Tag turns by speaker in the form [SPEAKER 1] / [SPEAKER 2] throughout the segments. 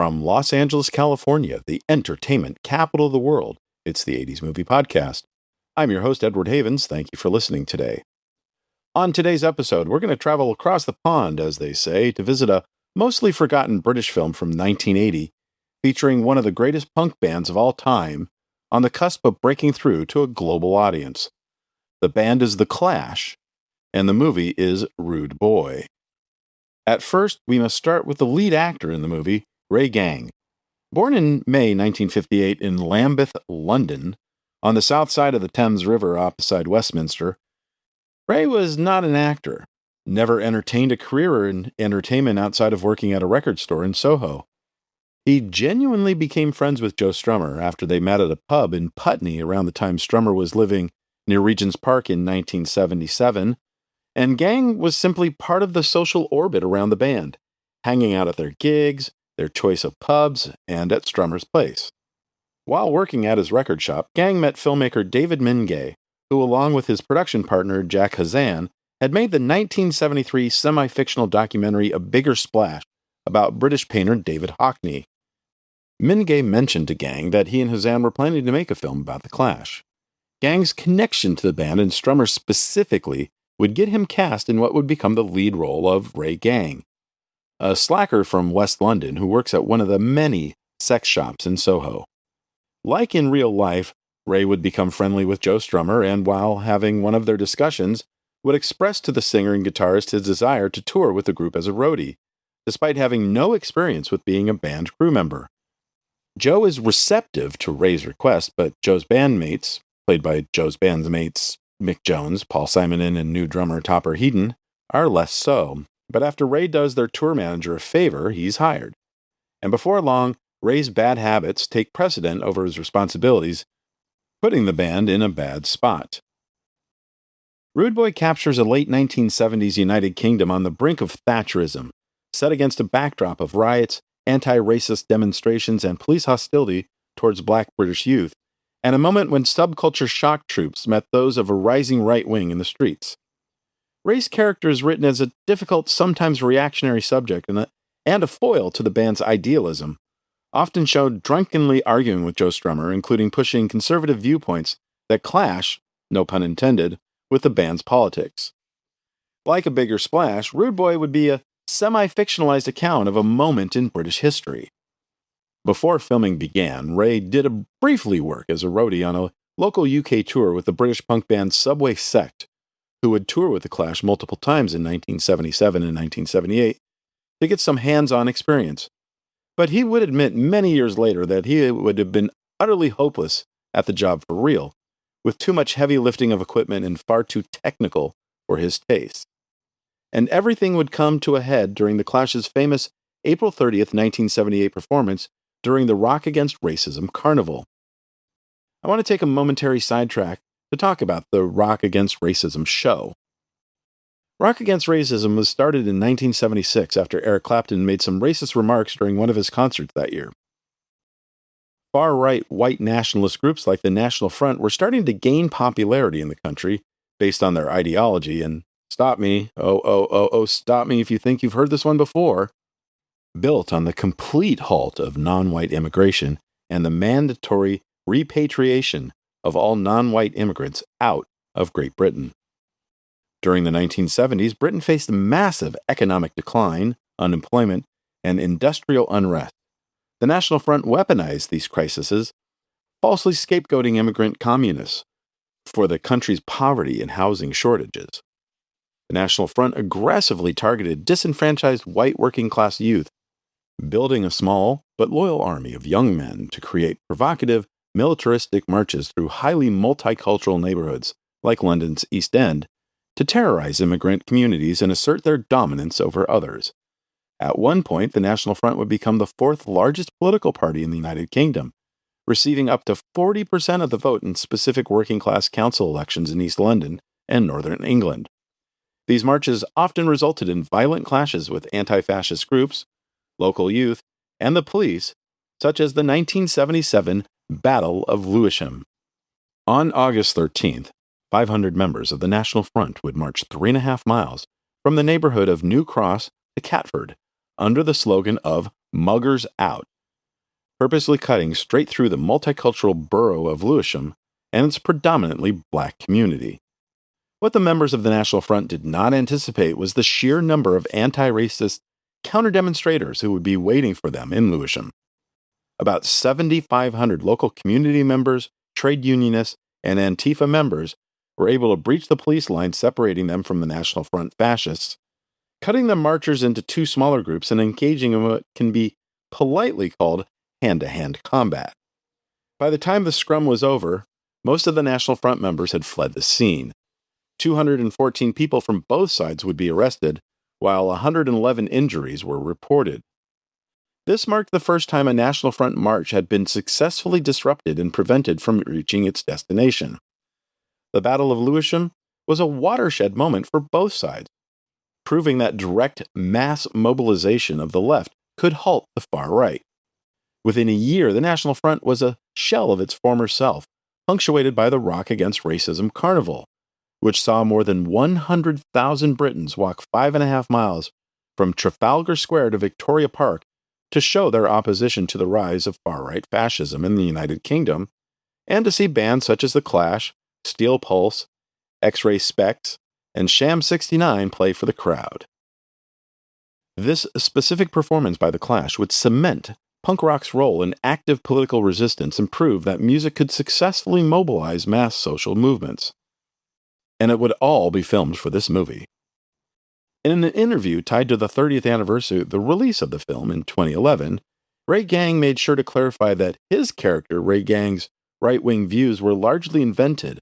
[SPEAKER 1] From Los Angeles, California, the entertainment capital of the world, it's the 80s Movie Podcast. I'm your host, Edward Havens. Thank you for listening today. On today's episode, we're going to travel across the pond, as they say, to visit a mostly forgotten British film from 1980, featuring one of the greatest punk bands of all time, on the cusp of breaking through to a global audience. The band is The Clash, and the movie is Rude Boy. At first, we must start with the lead actor in the movie, Ray Gange. Born in May 1958 in Lambeth, London, on the south side of the Thames River opposite Westminster, Ray was not an actor, never entertained a career in entertainment outside of working at a record store in Soho. He genuinely became friends with Joe Strummer after they met at a pub in Putney around the time Strummer was living near Regent's Park in 1977, and Gange was simply part of the social orbit around the band, hanging out at their gigs, their choice of pubs, and at Strummer's place. While working at his record shop, Gange met filmmaker David Mingay, who, along with his production partner Jack Hazan, had made the 1973 semi-fictional documentary A Bigger Splash about British painter David Hockney. Mingay mentioned to Gange that he and Hazan were planning to make a film about The Clash. Gange's connection to the band, and Strummer specifically, would get him cast in what would become the lead role of Ray Gange, a slacker from West London who works at one of the many sex shops in Soho. Like in real life, Ray would become friendly with Joe Strummer, and while having one of their discussions, would express to the singer and guitarist his desire to tour with the group as a roadie, despite having no experience with being a band crew member. Joe is receptive to Ray's request, but Joe's bandmates, played by Joe's bandmates Mick Jones, Paul Simonon, and new drummer Topper Headon, are less so. But after Ray does their tour manager a favor, he's hired. And before long, Ray's bad habits take precedent over his responsibilities, putting the band in a bad spot. Rude Boy captures a late 1970s United Kingdom on the brink of Thatcherism, set against a backdrop of riots, anti-racist demonstrations, and police hostility towards black British youth, and a moment when subculture shock troops met those of a rising right wing in the streets. Ray's character is written as a difficult, sometimes reactionary subject and a foil to the band's idealism, often showed drunkenly arguing with Joe Strummer, including pushing conservative viewpoints that clash, no pun intended, with the band's politics. Like A Bigger Splash, Rude Boy would be a semi-fictionalized account of a moment in British history. Before filming began, Ray did briefly work as a roadie on a local UK tour with the British punk band Subway Sect, who would tour with The Clash multiple times in 1977 and 1978 to get some hands-on experience. But he would admit many years later that he would have been utterly hopeless at the job for real, with too much heavy lifting of equipment and far too technical for his taste. And everything would come to a head during The Clash's famous April 30th, 1978 performance during the Rock Against Racism Carnival. I want to take a momentary sidetrack to talk about the Rock Against Racism show. Rock Against Racism was started in 1976 after Eric Clapton made some racist remarks during one of his concerts that year. Far-right white nationalist groups like the National Front were starting to gain popularity in the country based on their ideology, and stop me, stop me if you think you've heard this one before, built on the complete halt of non-white immigration and the mandatory repatriation of all non-white immigrants out of Great Britain. During the 1970s, Britain faced a massive economic decline, unemployment, and industrial unrest. The National Front weaponized these crises, falsely scapegoating immigrant communists for the country's poverty and housing shortages. The National Front aggressively targeted disenfranchised white working-class youth, building a small but loyal army of young men to create provocative, militaristic marches through highly multicultural neighborhoods like London's East End to terrorize immigrant communities and assert their dominance over others. At one point, the National Front would become the fourth largest political party in the United Kingdom, receiving up to 40% of the vote in specific working-class council elections in East London and Northern England. These marches often resulted in violent clashes with anti-fascist groups, local youth, and the police, such as the 1977 Battle of Lewisham. On August 13th, 500 members of the National Front would march 3.5 miles from the neighborhood of New Cross to Catford under the slogan of Muggers Out purposely cutting straight through the multicultural borough of Lewisham and its predominantly black community. What the members of the National Front did not anticipate was the sheer number of anti-racist counter-demonstrators who would be waiting for them in Lewisham. About 7,500 local community members, trade unionists, and Antifa members were able to breach the police line separating them from the National Front fascists, cutting the marchers into two smaller groups and engaging in what can be politely called hand-to-hand combat. By the time the scrum was over, most of the National Front members had fled the scene. 214 people from both sides would be arrested, while 111 injuries were reported. This marked the first time a National Front march had been successfully disrupted and prevented from reaching its destination. The Battle of Lewisham was a watershed moment for both sides, proving that direct mass mobilization of the left could halt the far right. Within a year, the National Front was a shell of its former self, punctuated by the Rock Against Racism Carnival, which saw more than 100,000 Britons walk 5.5 miles from Trafalgar Square to Victoria Park to show their opposition to the rise of far-right fascism in the United Kingdom, and to see bands such as The Clash, Steel Pulse, X-Ray Specs, and Sham 69 play for the crowd. This specific performance by The Clash would cement punk rock's role in active political resistance and prove that music could successfully mobilize mass social movements. And it would all be filmed for this movie. In an interview tied to the 30th anniversary of the release of the film in 2011, Ray Gange made sure to clarify that his character, Ray Gange's right-wing views, were largely invented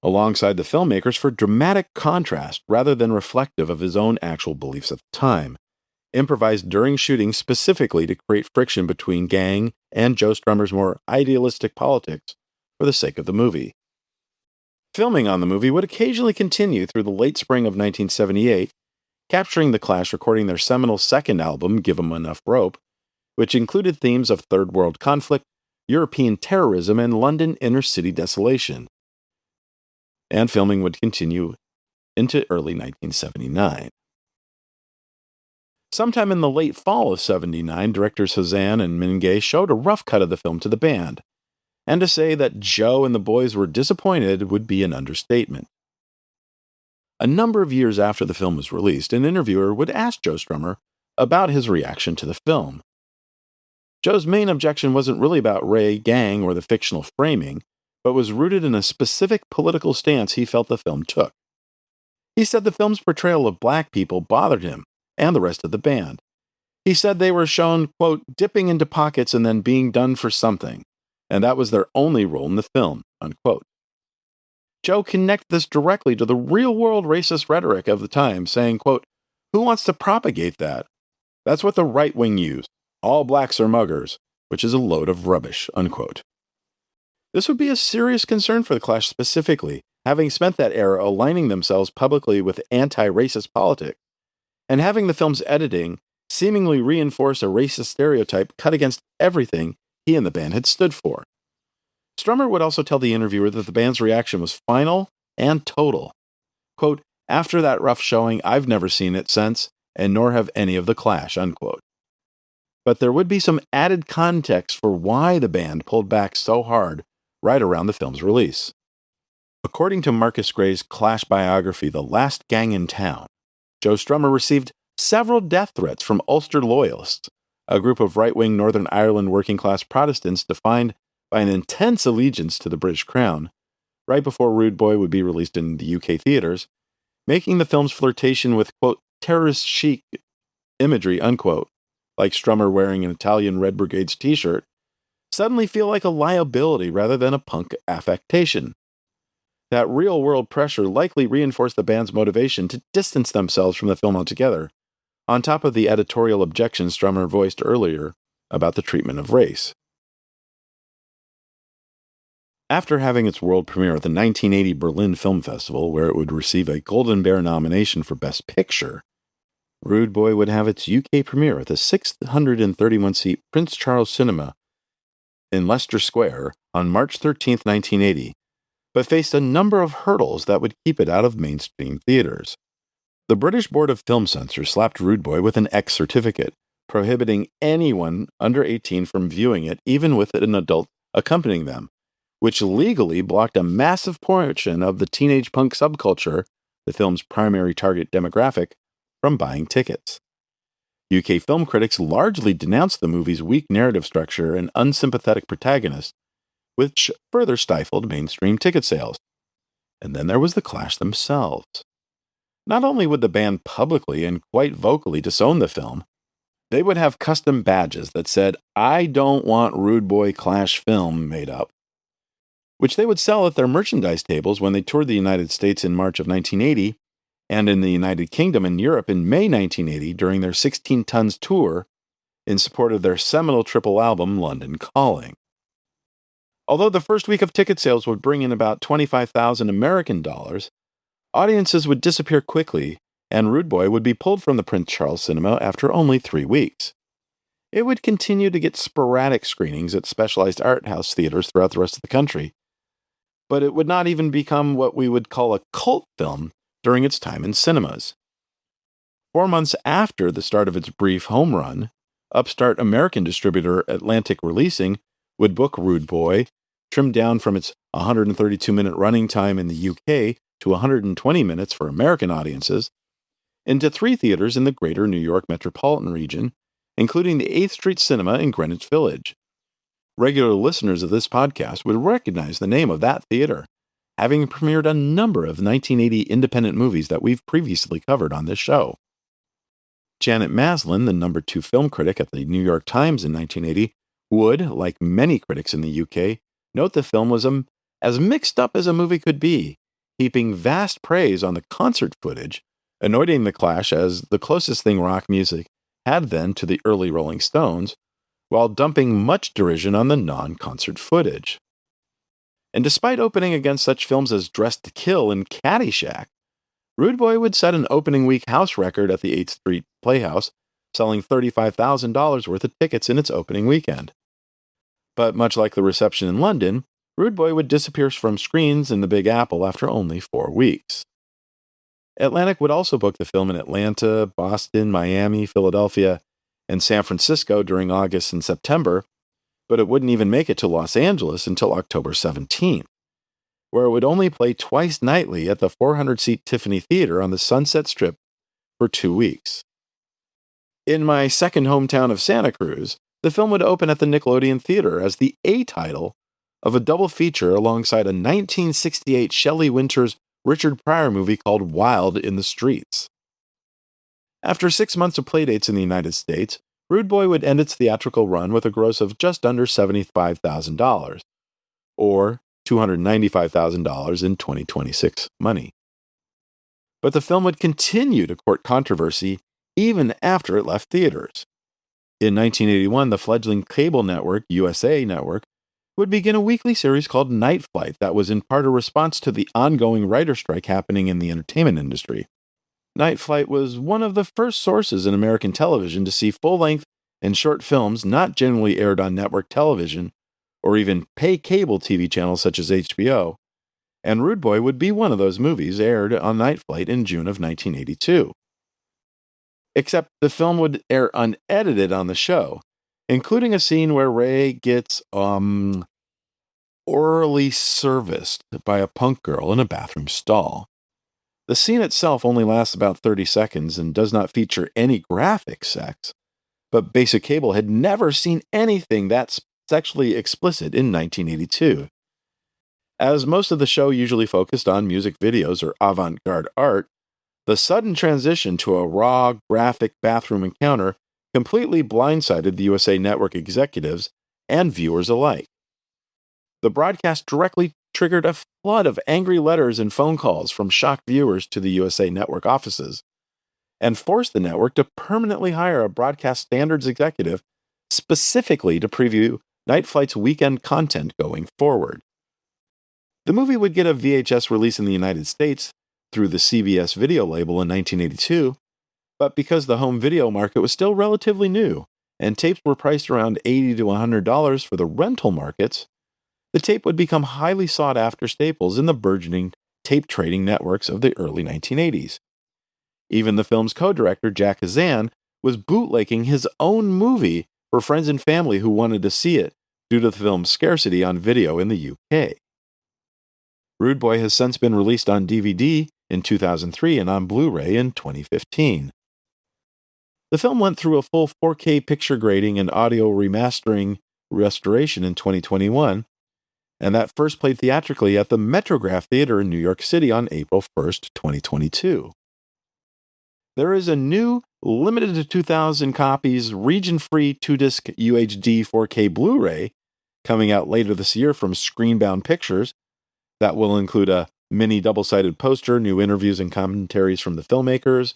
[SPEAKER 1] alongside the filmmakers for dramatic contrast rather than reflective of his own actual beliefs at the time, improvised during shooting specifically to create friction between Gange and Joe Strummer's more idealistic politics for the sake of the movie. Filming on the movie would occasionally continue through the late spring of 1978, capturing the Clash recording their seminal second album, Give 'Em Enough Rope, which included themes of Third World conflict, European terrorism, and London inner-city desolation. And filming would continue into early 1979. Sometime in the late fall of '79, directors Hazan and Mingay showed a rough cut of the film to the band, and to say that Joe and the boys were disappointed would be an understatement. A number of years after the film was released, an interviewer would ask Joe Strummer about his reaction to the film. Joe's main objection wasn't really about Ray Gange or the fictional framing, but was rooted in a specific political stance he felt the film took. He said the film's portrayal of black people bothered him and the rest of the band. He said they were shown, quote, dipping into pockets and then being done for something, and that was their only role in the film, unquote. Joe connected this directly to the real-world racist rhetoric of the time, saying, quote, who wants to propagate that? That's what the right wing used. All blacks are muggers, which is a load of rubbish, unquote. This would be a serious concern for the Clash specifically, having spent that era aligning themselves publicly with anti-racist politics, and having the film's editing seemingly reinforce a racist stereotype cut against everything he and the band had stood for. Strummer would also tell the interviewer that the band's reaction was final and total. Quote, after that rough showing, I've never seen it since, and nor have any of the Clash, unquote. But there would be some added context for why the band pulled back so hard right around the film's release. According to Marcus Gray's Clash biography, The Last Gang in Town, Joe Strummer received several death threats from Ulster Loyalists, a group of right-wing Northern Ireland working-class Protestants defined by an intense allegiance to the British Crown, right before Rude Boy would be released in the UK theaters, making the film's flirtation with, quote, terrorist chic imagery, unquote, like Strummer wearing an Italian Red Brigade's t-shirt, suddenly feel like a liability rather than a punk affectation. That real-world pressure likely reinforced the band's motivation to distance themselves from the film altogether, on top of the editorial objections Strummer voiced earlier about the treatment of race. After having its world premiere at the 1980 Berlin Film Festival, where it would receive a Golden Bear nomination for Best Picture, Rude Boy would have its UK premiere at the 631-seat Prince Charles Cinema in Leicester Square on March 13, 1980, but faced a number of hurdles that would keep it out of mainstream theaters. The British Board of Film Censors slapped Rude Boy with an X certificate, prohibiting anyone under 18 from viewing it, even with an adult accompanying them, which legally blocked a massive portion of the teenage punk subculture, the film's primary target demographic, from buying tickets. UK film critics largely denounced the movie's weak narrative structure and unsympathetic protagonist, which further stifled mainstream ticket sales. And then there was the Clash themselves. Not only would the band publicly and quite vocally disown the film, they would have custom badges that said, "I don't want Rude Boy Clash film" made up, which they would sell at their merchandise tables when they toured the United States in March of 1980 and in the United Kingdom and Europe in May 1980 during their 16 Tons tour in support of their seminal triple album, London Calling. Although the first week of ticket sales would bring in about 25,000 American dollars, audiences would disappear quickly, and Rude Boy would be pulled from the Prince Charles Cinema after only 3 weeks. It would continue to get sporadic screenings at specialized art house theaters throughout the rest of the country, but it would not even become what we would call a cult film during its time in cinemas. 4 months after the start of its brief home run, upstart American distributor Atlantic Releasing would book Rude Boy, trimmed down from its 132-minute running time in the UK to 120 minutes for American audiences, into 3 theaters in the greater New York metropolitan region, including the 8th Street Cinema in Greenwich Village. Regular listeners of this podcast would recognize the name of that theater, having premiered a number of 1980 independent movies that we've previously covered on this show. Janet Maslin, the number 2 film critic at the New York Times in 1980, would, like many critics in the UK, note the film was as mixed up as a movie could be, heaping vast praise on the concert footage, anointing the Clash as the closest thing rock music had then to the early Rolling Stones, while dumping much derision on the non-concert footage. And despite opening against such films as Dressed to Kill and Caddyshack, Rude Boy would set an opening week house record at the 8th Street Playhouse, selling $35,000 worth of tickets in its opening weekend. But much like the reception in London, Rude Boy would disappear from screens in the Big Apple after only 4 weeks. Atlantic would also book the film in Atlanta, Boston, Miami, Philadelphia, and San Francisco during August and September, but it wouldn't even make it to Los Angeles until October 17th, where it would only play twice nightly at the 400-seat Tiffany Theater on the Sunset Strip for 2 weeks. In my second hometown of Santa Cruz, the film would open at the Nickelodeon Theater as the A title of a double feature alongside a 1968 Shelley Winters Richard Pryor movie called Wild in the Streets. After 6 months of playdates in the United States, Rude Boy would end its theatrical run with a gross of just under $75,000, or $295,000 in 2026 money. But the film would continue to court controversy even after it left theaters. In 1981, the fledgling cable network, USA Network, would begin a weekly series called Night Flight that was in part a response to the ongoing writer strike happening in the entertainment industry. Night Flight was one of the first sources in American television to see full-length and short films not generally aired on network television or even pay cable TV channels such as HBO, and Rude Boy would be one of those movies aired on Night Flight in June of 1982. Except the film would air unedited on the show, including a scene where Ray gets orally serviced by a punk girl in a bathroom stall. The scene itself only lasts about 30 seconds and does not feature any graphic sex, but basic cable had never seen anything that sexually explicit in 1982. As most of the show usually focused on music videos or avant-garde art, the sudden transition to a raw, graphic bathroom encounter completely blindsided the USA Network executives and viewers alike. The broadcast directly triggered a flood of angry letters and phone calls from shocked viewers to the USA Network offices, and forced the network to permanently hire a broadcast standards executive specifically to preview Night Flight's weekend content going forward. The movie would get a VHS release in the United States through the CBS video label in 1982, but because the home video market was still relatively new and tapes were priced around $80 to $100 for the rental markets, the tape would become highly sought-after staples in the burgeoning tape trading networks of the early 1980s. Even the film's co-director, Jack Hazan, was bootlegging his own movie for friends and family who wanted to see it due to the film's scarcity on video in the UK. Rude Boy has since been released on DVD in 2003 and on Blu-ray in 2015. The film went through a full 4K picture grading and audio restoration in 2021, and that first played theatrically at the Metrograph Theater in New York City on April 1st, 2022. There is a new, limited to 2,000 copies, region-free 2-disc UHD 4K Blu-ray coming out later this year from Screenbound Pictures that will include a mini double-sided poster, new interviews and commentaries from the filmmakers,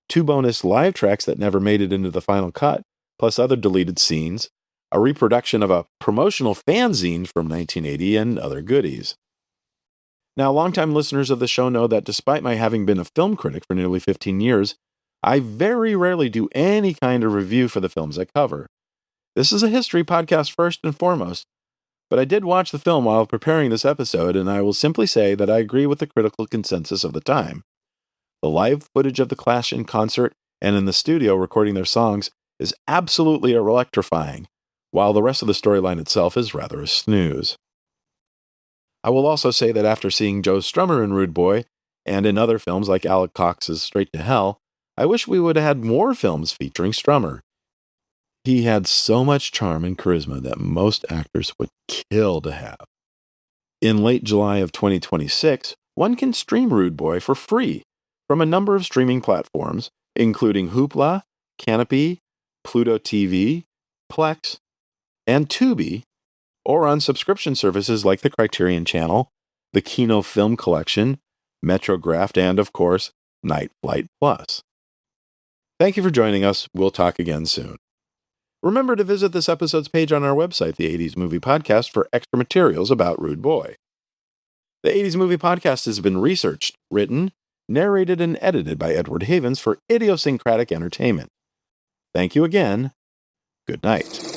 [SPEAKER 1] 2 bonus live tracks that never made it into the final cut, plus other deleted scenes, a reproduction of a promotional fanzine from 1980, and other goodies. Now, longtime listeners of the show know that despite my having been a film critic for nearly 15 years, I very rarely do any kind of review for the films I cover. This is a history podcast first and foremost, but I did watch the film while preparing this episode, and I will simply say that I agree with the critical consensus of the time. The live footage of the Clash in concert and in the studio recording their songs is absolutely electrifying, while the rest of the storyline itself is rather a snooze. I will also say that after seeing Joe Strummer in Rude Boy, and in other films like Alec Cox's Straight to Hell, I wish we would have had more films featuring Strummer. He had so much charm and charisma that most actors would kill to have. In late July of 2026, one can stream Rude Boy for free from a number of streaming platforms, including Hoopla, Canopy, Pluto TV, Plex, and Tubi, or on subscription services like the Criterion Channel, the Kino Film Collection, Metrograph, and, of course, Night Flight Plus. Thank you for joining us. We'll talk again soon. Remember to visit this episode's page on our website, the 80s Movie Podcast, for extra materials about Rude Boy. The 80s Movie Podcast has been researched, written, narrated, and edited by Edward Havens for idiosyncratic entertainment. Thank you again. Good night.